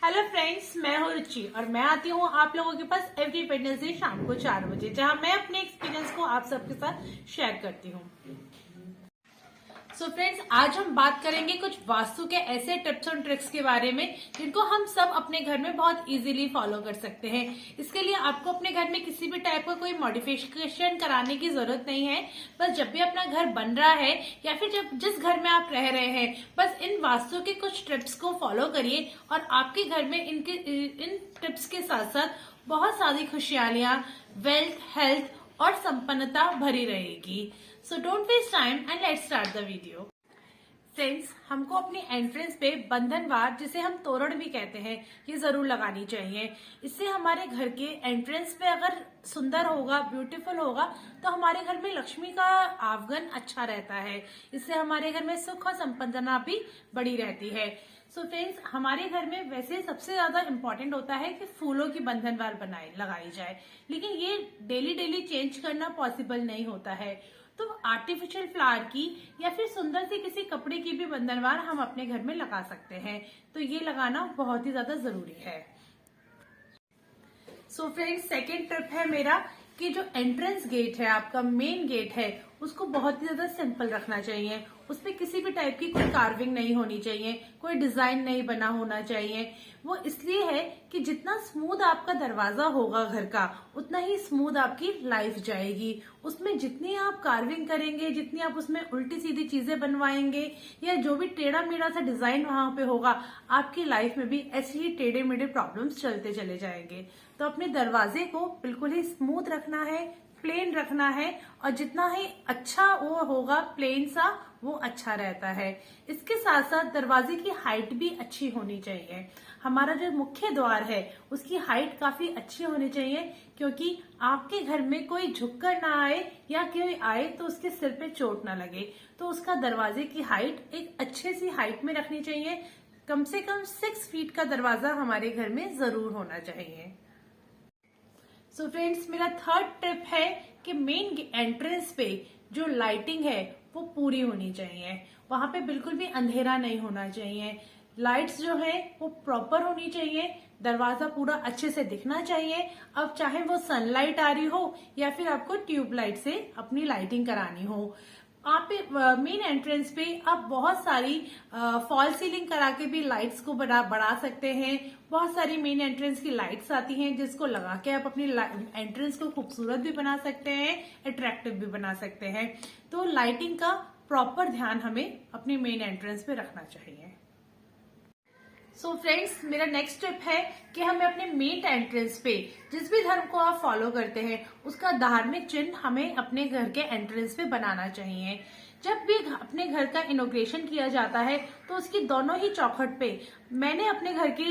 Hello friends, मैं हूँ रुचि और मैं आती हूँ आप लोगों के पास एवरी वेडनेसडे शाम को 4 बजे, जहाँ मैं अपने एक्सपीरियंस को आप सबके साथ शेयर करती हूँ। सो फ्रेंड्स, आज हम बात करेंगे कुछ वास्तु के ऐसे टिप्स और ट्रिक्स के बारे में जिनको हम सब अपने घर में बहुत इजीली फॉलो कर सकते हैं। इसके लिए आपको अपने घर में किसी भी टाइप का कोई मॉडिफिकेशन कराने की जरूरत नहीं है। बस जब भी अपना घर बन रहा है या फिर जब जिस घर में आप रह रहे हैं, बस इन वास्तु के कुछ टिप्स को फॉलो करिए और आपके घर में इन टिप्स के साथ साथ बहुत सारी खुशहालियां, वेल्थ, हेल्थ और संपन्नता भरी रहेगी। So don't waste time and let's start the video. Friends, हमको अपनी एंट्रेंस पे बंधनवार, जिसे हम तोरण भी कहते हैं, ये जरूर लगानी चाहिए। इससे हमारे घर के एंट्रेंस पे अगर सुंदर होगा, ब्यूटीफुल होगा, तो हमारे घर में लक्ष्मी का आगमन अच्छा रहता है। इससे हमारे घर में सुख और संपन्नता भी बड़ी रहती है। सो फ्रेंड्स, हमारे घर में वैसे सबसे ज्यादा इम्पोर्टेंट होता है कि फूलों की बंधनवार लगाई जाए, लेकिन ये डेली चेंज करना पॉसिबल नहीं होता है। तो आर्टिफिशियल फ्लावर की या फिर सुंदर सी किसी कपड़े की भी बंधनवार हम अपने घर में लगा सकते हैं। तो ये लगाना बहुत ही ज्यादा जरूरी है। सो फ्रेंड्स, सेकेंड टिप है मेरा कि जो एंट्रेंस गेट है, आपका मेन गेट है, उसको बहुत ही ज्यादा सिंपल रखना चाहिए। उसपे किसी भी टाइप की कोई कार्विंग नहीं होनी चाहिए, कोई डिजाइन नहीं बना होना चाहिए। वो इसलिए है कि जितना स्मूथ आपका दरवाजा होगा घर का, उतना ही स्मूथ आपकी लाइफ जाएगी। उसमें जितनी आप कार्विंग करेंगे, जितनी आप उसमें उल्टी सीधी चीजें बनवाएंगे या जो भी टेढ़ा मेढ़ा सा डिजाइन वहां पे होगा, आपकी लाइफ में भी ऐसे ही टेढ़े मेढ़े प्रॉब्लम्स चलते चले जाएंगे। तो अपने दरवाजे को बिल्कुल ही स्मूथ रखना है, प्लेन रखना है, और जितना ही अच्छा वो होगा प्लेन सा, वो अच्छा रहता है। इसके साथ साथ दरवाजे की हाइट भी अच्छी होनी चाहिए। हमारा जो मुख्य द्वार है उसकी हाइट काफी अच्छी होनी चाहिए, क्योंकि आपके घर में कोई झुककर ना आए या कोई आए तो उसके सिर पे चोट ना लगे। तो उसका दरवाजे की हाइट एक अच्छे सी हाइट में रखनी चाहिए। कम से कम 6 फीट का दरवाजा हमारे घर में जरूर होना चाहिए। सो फ्रेंड्स, मेरा थर्ड टिप है कि मेन एंट्रेंस पे जो लाइटिंग है वो पूरी होनी चाहिए। वहां पे बिल्कुल भी अंधेरा नहीं होना चाहिए। लाइट्स जो है वो प्रॉपर होनी चाहिए। दरवाजा पूरा अच्छे से दिखना चाहिए। अब चाहे वो सनलाइट आ रही हो या फिर आपको ट्यूबलाइट से अपनी लाइटिंग करानी हो। आप मेन एंट्रेंस पे आप बहुत सारी फॉल सीलिंग करा के भी लाइट्स को बढ़ा सकते हैं। बहुत सारी मेन एंट्रेंस की लाइट्स आती हैं, जिसको लगा के आप अपनी एंट्रेंस को खूबसूरत भी बना सकते हैं, अट्रैक्टिव भी बना सकते हैं। तो लाइटिंग का प्रॉपर ध्यान हमें अपनी मेन एंट्रेंस पे रखना चाहिए। सो फ्रेंड्स, मेरा नेक्स्ट टिप है कि हमें अपने मेन एंट्रेंस पे, जिस भी धर्म को आप फॉलो करते हैं, उसका धार्मिक चिन्ह हमें अपने घर के एंट्रेंस पे बनाना चाहिए। जब भी अपने घर का इनॉग्रेशन किया जाता है तो उसकी दोनों ही चौखट पे, मैंने अपने घर के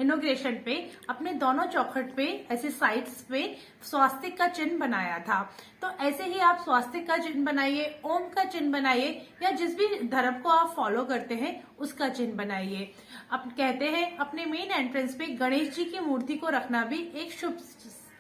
इनॉग्रेशन पे अपने दोनों चौखट पे ऐसे साइड्स पे स्वास्तिक का चिन्ह बनाया था। तो ऐसे ही आप स्वास्तिक का चिन्ह बनाइए, ओम का चिन्ह बनाइए, या जिस भी धर्म को आप फॉलो करते हैं उसका चिन्ह बनाइए। अब कहते हैं अपने मेन एंट्रेंस पे गणेश जी की मूर्ति को रखना भी एक शुभ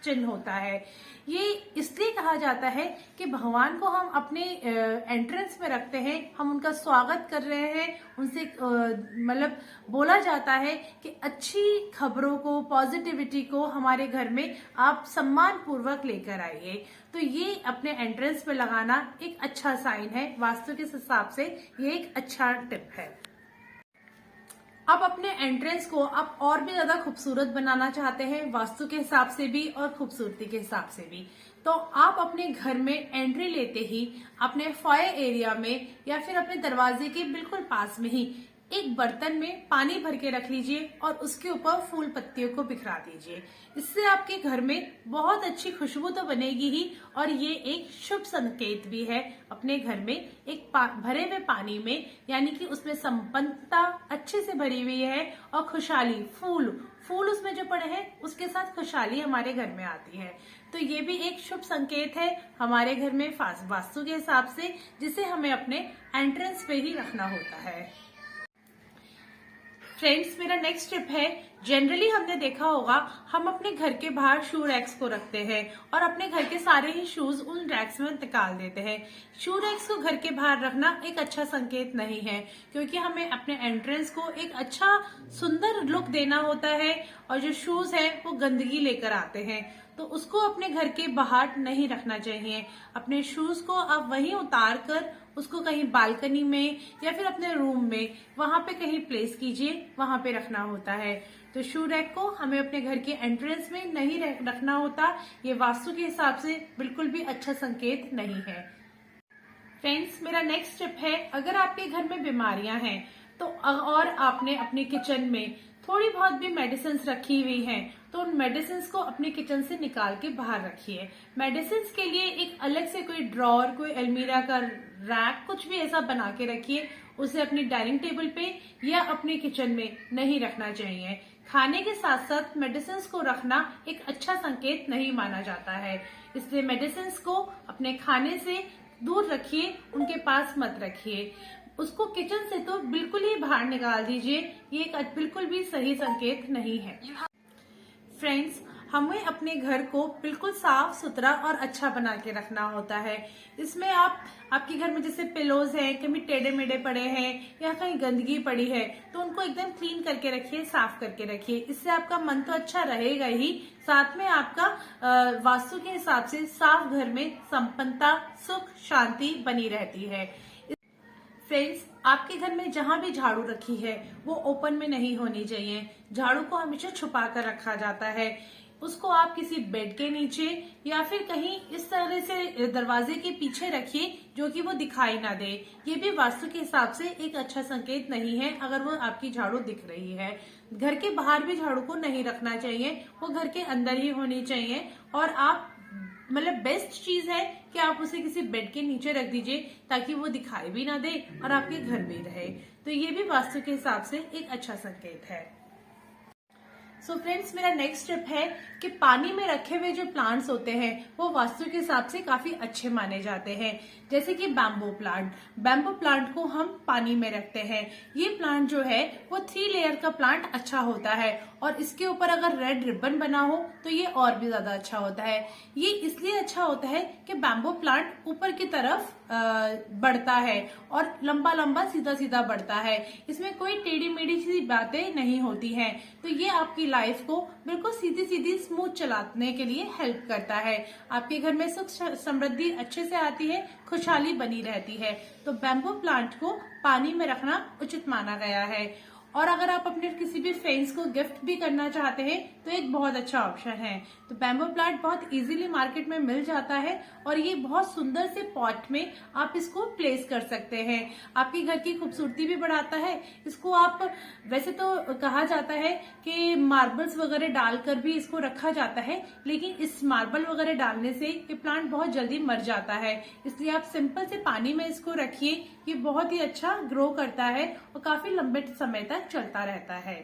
चिन्ह होता है। ये इसलिए कहा जाता है कि भगवान को हम अपने एंट्रेंस में रखते हैं, हम उनका स्वागत कर रहे हैं, उनसे मतलब बोला जाता है कि अच्छी खबरों को, पॉजिटिविटी को हमारे घर में आप सम्मान पूर्वक लेकर आइए। तो ये अपने एंट्रेंस पे लगाना एक अच्छा साइन है। वास्तु के हिसाब से ये एक अच्छा टिप है। अब अपने एंट्रेंस को आप और भी ज्यादा खूबसूरत बनाना चाहते हैं, वास्तु के हिसाब से भी और खूबसूरती के हिसाब से भी, तो आप अपने घर में एंट्री लेते ही अपने फॉयर एरिया में या फिर अपने दरवाजे के बिल्कुल पास में ही एक बर्तन में पानी भर के रख लीजिए और उसके ऊपर फूल पत्तियों को बिखरा दीजिए। इससे आपके घर में बहुत अच्छी खुशबू तो बनेगी ही, और ये एक शुभ संकेत भी है अपने घर में एक भरे हुए पानी में, यानी कि उसमें संपन्नता अच्छे से भरी हुई है और खुशहाली, फूल उसमें जो पड़े हैं उसके साथ खुशहाली हमारे घर में आती है। तो ये भी एक शुभ संकेत है हमारे घर में वास्तु के हिसाब से, जिसे हमें अपने एंट्रेंस पे ही रखना होता है। फ्रेंड्स, मेरा नेक्स्ट टिप है, जनरली हमने देखा होगा हम अपने घर के बाहर शू रैक्स को रखते हैं और अपने घर के सारे ही शूज उन रैक्स में निकाल देते हैं। शू रैक्स को घर के बाहर रखना एक अच्छा संकेत नहीं है, क्योंकि हमें अपने एंट्रेंस को एक अच्छा सुंदर लुक देना होता है और जो शूज है वो गंदगी लेकर आते हैं, तो उसको अपने घर के बाहर नहीं रखना चाहिए। अपने शूज को आप वहीं उतार कर उसको कहीं बालकनी में या फिर अपने रूम में वहां पे कहीं प्लेस कीजिए, वहां पे रखना होता है। तो शू रैक को हमें अपने घर के एंट्रेंस में नहीं रखना होता, ये वास्तु के हिसाब से बिल्कुल भी अच्छा संकेत नहीं है। फ्रेंड्स, मेरा नेक्स्ट टिप है, अगर आपके घर में बीमारियां हैं तो और आपने अपने किचन में थोड़ी बहुत भी मेडिसिन रखी हुई हैं, तो उन मेडिसिन को अपने किचन से निकाल के बाहर रखिए। मेडिसिन के लिए एक अलग से कोई ड्रॉर, कोई अलमीरा का रैक, कुछ भी ऐसा बना के रखिए। उसे अपनी डाइनिंग टेबल पे या अपने किचन में नहीं रखना चाहिए। खाने के साथ साथ मेडिसिन को रखना एक अच्छा संकेत नहीं माना जाता है, इसलिए मेडिसिन को अपने खाने से दूर रखिए, उनके पास मत रखिए। उसको किचन से तो बिल्कुल ही बाहर निकाल दीजिए, ये एक बिल्कुल भी सही संकेत नहीं है। फ्रेंड्स, हमें अपने घर को बिल्कुल साफ सुथरा और अच्छा बना के रखना होता है। इसमें आपके घर में जैसे पिलोज हैं, कभी टेढ़े मेढ़े पड़े हैं या कहीं गंदगी पड़ी है, तो उनको एकदम क्लीन करके रखिए, साफ करके रखिए। इससे आपका मन तो अच्छा रहेगा ही, साथ में आपका वास्तु के हिसाब से साफ घर में संपन्नता, सुख, शांति बनी रहती है। फ्रेंड्स, आपके घर में जहां भी झाड़ू रखी है वो ओपन में नहीं होनी चाहिए। झाड़ू को हमेशा छुपा कर रखा जाता है। उसको आप किसी बेड के नीचे या फिर कहीं इस तरह से दरवाजे के पीछे रखिए जो कि वो दिखाई ना दे। ये भी वास्तु के हिसाब से एक अच्छा संकेत नहीं है अगर वो आपकी झाड़ू दिख रही है। घर के बाहर भी झाड़ू को नहीं रखना चाहिए, वो घर के अंदर ही होनी चाहिए। और आप बेस्ट चीज है कि आप उसे किसी बेड के नीचे रख दीजिए ताकि वो दिखाई भी ना दे और आपके घर में रहे। तो ये भी वास्तु के हिसाब से एक अच्छा संकेत है। सो फ्रेंड्स, मेरा नेक्स्ट टिप है कि पानी में रखे हुए जो प्लांट्स होते हैं वो वास्तु के हिसाब से काफी अच्छे माने जाते हैं। जैसे कि बैम्बू प्लांट को हम पानी में रखते हैं। ये प्लांट जो है वो 3 लेयर का प्लांट अच्छा होता है और इसके ऊपर अगर रेड रिबन बना हो तो ये और भी ज्यादा अच्छा होता है। ये इसलिए अच्छा होता है कि बैम्बू प्लांट ऊपर की तरफ बढ़ता है और लंबा लंबा सीधा सीधा बढ़ता है। इसमें कोई टेढ़ी मेढ़ी सी बातें नहीं होती हैं, तो ये आपकी लाइफ को बिल्कुल सीधी सीधी स्मूथ चलाने के लिए हेल्प करता है। आपके घर में सुख समृद्धि अच्छे से आती है, खुशहाली बनी रहती है। तो बैम्बू प्लांट को पानी में रखना उचित माना गया है। और अगर आप अपने किसी भी फ्रेंड्स को गिफ्ट भी करना चाहते हैं तो एक बहुत अच्छा ऑप्शन है। तो बैम्बू प्लांट बहुत इजीली मार्केट में मिल जाता है और ये बहुत सुंदर से पॉट में आप इसको प्लेस कर सकते हैं। आपके घर की खूबसूरती भी बढ़ाता है। इसको आप, वैसे तो कहा जाता है कि मार्बल्स वगैरह डालकर भी इसको रखा जाता है, लेकिन इस मार्बल वगैरह डालने से ये प्लांट बहुत जल्दी मर जाता है। इसलिए आप सिंपल से पानी में इसको रखिए, ये बहुत ही अच्छा ग्रो करता है और काफी लंबे समय तक चलता रहता है।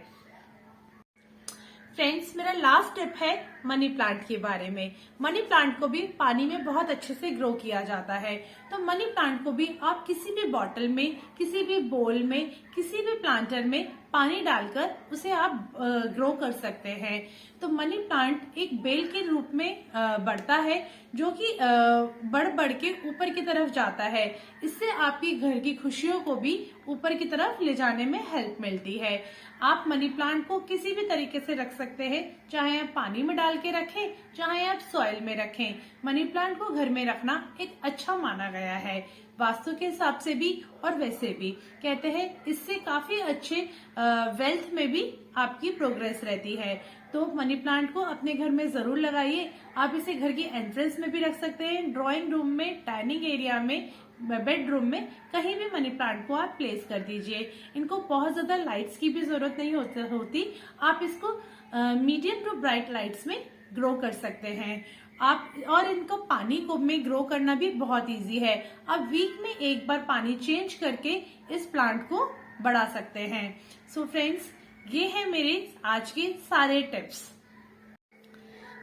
फ्रेंड्स, मेरा लास्ट टिप है मनी प्लांट के बारे में। मनी प्लांट को भी पानी में बहुत अच्छे से ग्रो किया जाता है। तो मनी प्लांट को भी आप किसी भी बॉटल में, किसी भी बोल में, किसी भी प्लांटर में पानी डालकर उसे आप ग्रो कर सकते हैं। तो मनी प्लांट एक बेल के रूप में बढ़ता है जो कि बढ़ के ऊपर की तरफ जाता है। इससे आपकी घर की खुशियों को भी ऊपर की तरफ ले जाने में हेल्प मिलती है। आप मनी प्लांट को किसी भी तरीके से रख सकते हैं, चाहे आप पानी में डाल के रखें, चाहे आप सॉइल में रखें। मनी प्लांट को घर में रखना एक अच्छा माना गया है, वास्तु के हिसाब से भी और वैसे भी। कहते हैं इससे काफी अच्छे वेल्थ में भी आपकी प्रोग्रेस रहती है। तो मनी प्लांट को अपने घर में जरूर लगाइए। आप इसे घर की एंट्रेंस में भी रख सकते हैं, ड्राइंग रूम में, डाइनिंग एरिया में, बेडरूम में, कहीं भी मनी प्लांट को आप प्लेस कर दीजिए। इनको बहुत ज्यादा लाइट्स की भी जरूरत नहीं होती। आप इसको मीडियम टू ब्राइट लाइट्स में ग्रो कर सकते हैं आप। और इनको पानी को में ग्रो करना भी बहुत इजी है। आप वीक में एक बार पानी चेंज करके इस प्लांट को बढ़ा सकते हैं। सो फ्रेंड्स, ये है मेरे आज के सारे टिप्स।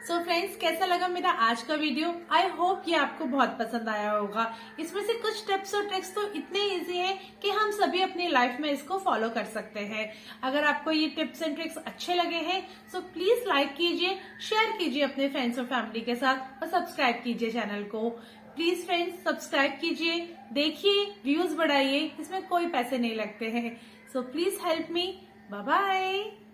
सो फ्रेंड्स, कैसा लगा मेरा आज का वीडियो? आई होप कि आपको बहुत पसंद आया होगा। इसमें से कुछ टिप्स और ट्रिक्स तो इतने इजी हैं कि हम सभी अपनी लाइफ में इसको फॉलो कर सकते हैं। अगर आपको ये टिप्स एंड ट्रिक्स अच्छे लगे हैं सो प्लीज लाइक कीजिए, शेयर कीजिए अपने फ्रेंड्स और फैमिली के साथ और सब्सक्राइब कीजिए चैनल को। प्लीज फ्रेंड्स, सब्सक्राइब कीजिए, देखिए, व्यूज बढ़ाइए, इसमें कोई पैसे नहीं लगते हैं। So please help me. Bye bye.